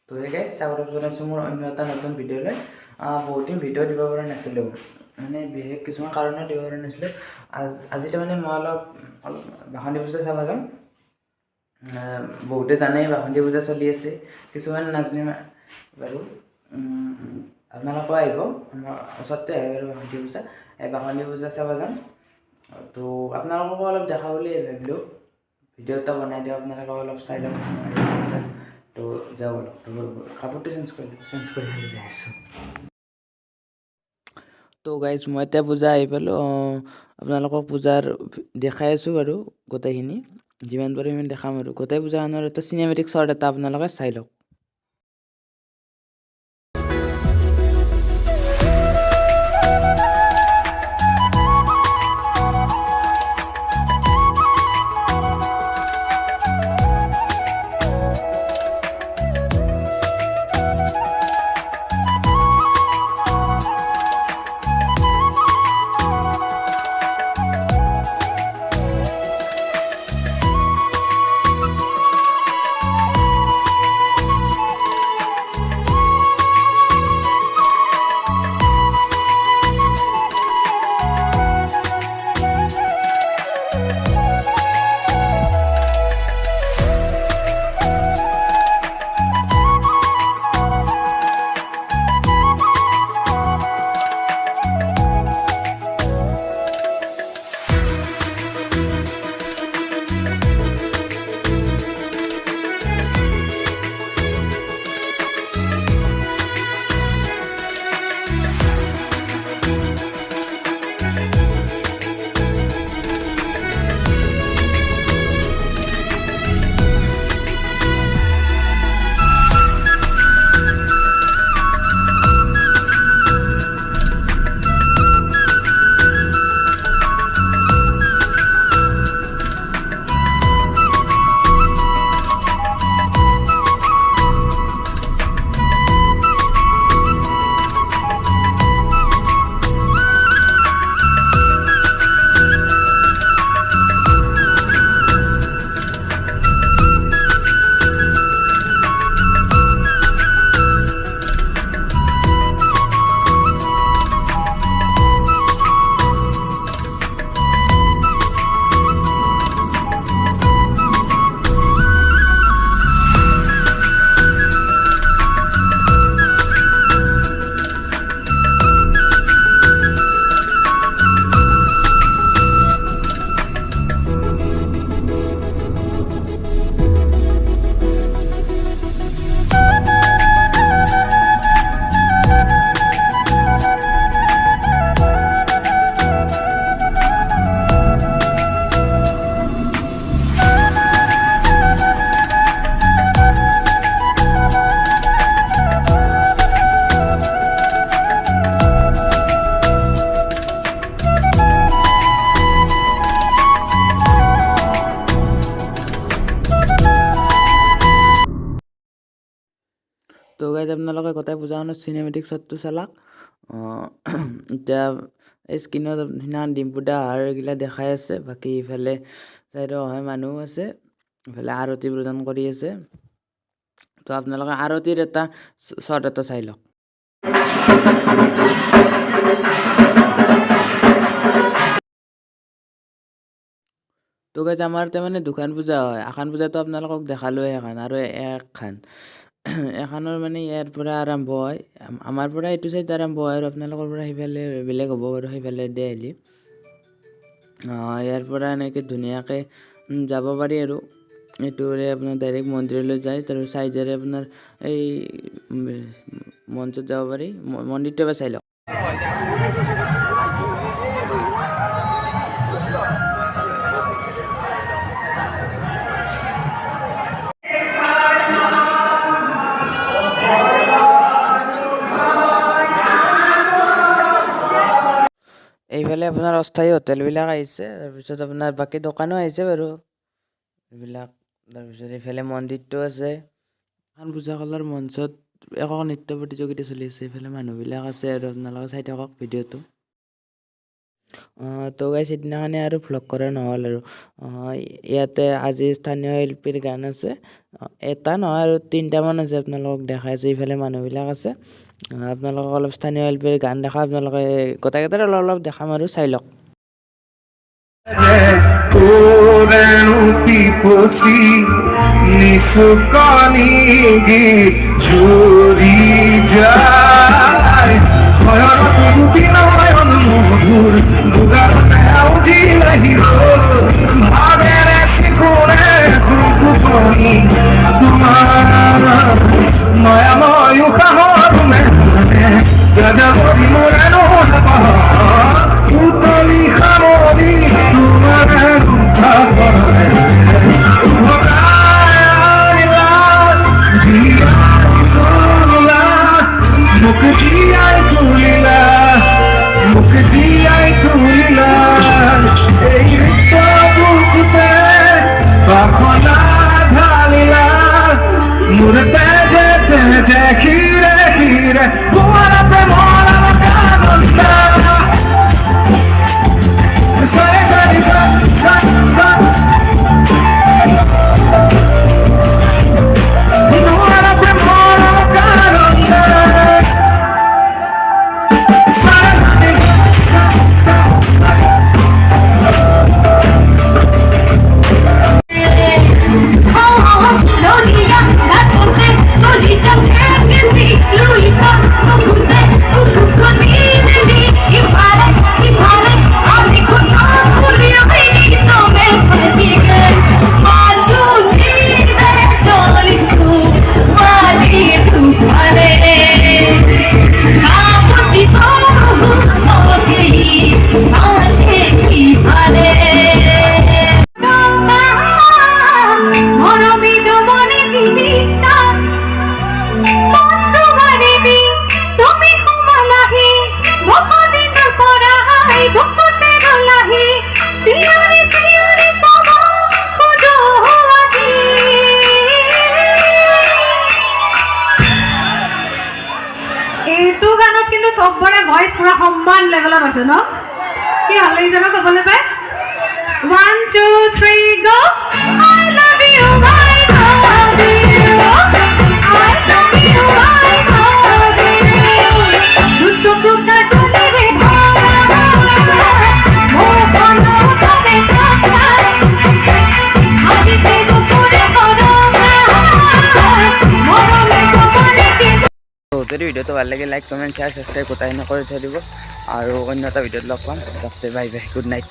তো এই গাইজ স্বাগতম জনাইছোঁ মোৰ অন্য এটা নতুন ভিডিঅ'লৈ। বহুত দিন ভিডিঅ' দিব পৰা নাছিলোঁ, মানে বিশেষ কিছুমান কাৰণত দিব পৰা নাছিলোঁ। আজি তাৰমানে মই অলপ বাসন্তী পূজা চাব যাম। বহুতে জানেই বাসন্তী পূজা চলি আছে, কিছুমান নাজানে বাৰু। আপোনালোকেও আহিব, আমাৰ ওচৰতে আহে বাৰু বাসন্তী পূজা। এই বাসন্তী পূজা চাব যাম। তো আপোনালোককো অলপ দেখাওঁ বুলি ভাবিলোঁ, ভিডিঅ' এটা বনাই দিওঁ, আপোনালোকক অলপ চাই লওক। তো যাওঁ অলপ, কাপোৰটো চেঞ্জ কৰি যাই আছোঁ। তো গাইজ মই এতিয়া পূজা আহি পালোঁ। আপোনালোকক পূজাৰ দেখাই আছোঁ বাৰু গোটেইখিনি, যিমান পাৰোঁ সিমান দেখাম আৰু। গোটেই পূজাখনৰ এটা চিনেমেটিক শ্বৰ্ট এটা আপোনালোকে চাই লওক। তো গাইজ আপোনালোকে গোটেই পূজাখনৰ চিনেমেটিক শ্বটটো চালাক। এতিয়া এই স্ক্ৰীণত সিদিনাখন ডিম্পু দা অহাৰ এইগিলা দেখাই আছে। বাকী ইফালে চাইডত অহা মানুহ আছে, ইফালে আৰতি প্ৰদান কৰি আছে। তো আপোনালোকে আৰতিৰ এটা শ্বট এটা চাই লওক। তো গাইজ আমাৰ তাৰমানে দুখন পূজা হয়। এখন পূজাটো আপোনালোকক দেখালোৱে, এখন আৰু এখন এখনৰ মানে ইয়াৰ পৰা আৰম্ভ হয়, আমাৰ পৰা এইটো চাইড আৰম্ভ হয় আৰু আপোনালোকৰ পৰা সেইফালে বেলেগ হ'ব বাৰু, সেইফালে দিয়ে আহিলে। ইয়াৰ পৰা এনেকৈ ধুনীয়াকৈ যাব পাৰি আৰু এইটোৰে আপোনাৰ ডাইৰেক্ট মন্দিৰলৈ যায়। তাৰ চাইডেৰে আপোনাৰ এই মঞ্চত যাব পাৰি। মন্দিৰটো এবাৰ চাই লওক। এইফালে আপোনাৰ অস্থায়ী হোটেলবিলাক আহিছে, তাৰপিছত আপোনাৰ বাকী দোকানো আহিছে বাৰু এইবিলাক। তাৰপিছত এইফালে মন্দিৰটো আছে। এখন পূজা কলাৰ মঞ্চত একক নৃত্য প্ৰতিযোগিতা চলি আছে। এইফালে মানুহবিলাক আছে আৰু আপোনালোকে চাই থাকক ভিডিঅ'টো। তো গাইজ সিদিনাখনে আৰু ভ্লগ কৰা নহ'ল আৰু ইয়াতে আজি স্থানীয় শিল্পীৰ গান আছে এটা নহয় আৰু 3টামান আছে আপোনালোকক দেখাই আছোঁ ইফালে মানুহবিলাক আছে আপোনালোকক অলপ স্থানীয় শিল্পীৰ গান দেখা আপোনালোকে গোটেইকেইটাৰ অলপ অলপ দেখাম আৰু চাই লওক सबरे वॉइस पूरा सम्मान लेवलत আছে ন কি ভাল লাগিছে ন কবলৈ পাই 1 2 3 গো I love you I love you I love you I love you দুসো কুটা চলে রে মো বনো তবে কথা আজি তে গোপরে করো মরমে জবনে যদি ভিডিওটো ভাল লাগে লাইক কমেণ্ট শ্বেয়াৰ ছাবস্ক্ৰাইব গোটাই নকৰি থৈ দিব আৰু অন্য এটা ভিডিঅ'ত লগ পাম বাই বাই গুড নাইট